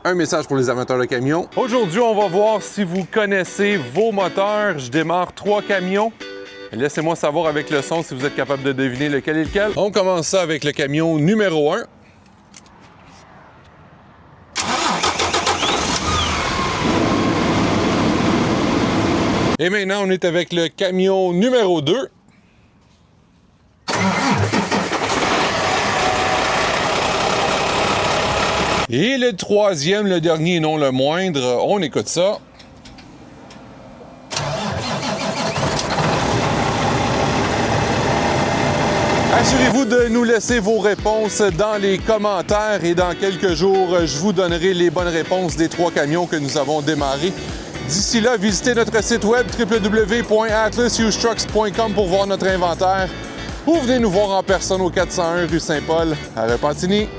Un message pour les amateurs de camions. Aujourd'hui, on va voir si vous connaissez vos moteurs. Je démarre 3 camions. Laissez-moi savoir avec le son si vous êtes capable de deviner lequel est lequel. On commence ça avec le camion numéro 1. Et maintenant, on est avec le camion numéro 2. Et le troisième, le dernier et non le moindre, on écoute ça. Assurez-vous de nous laisser vos réponses dans les commentaires et dans quelques jours, je vous donnerai les bonnes réponses des 3 camions que nous avons démarrés. D'ici là, visitez notre site web www.atlasushtrucks.com pour voir notre inventaire ou venez nous voir en personne au 401 rue Saint-Paul à Repentigny.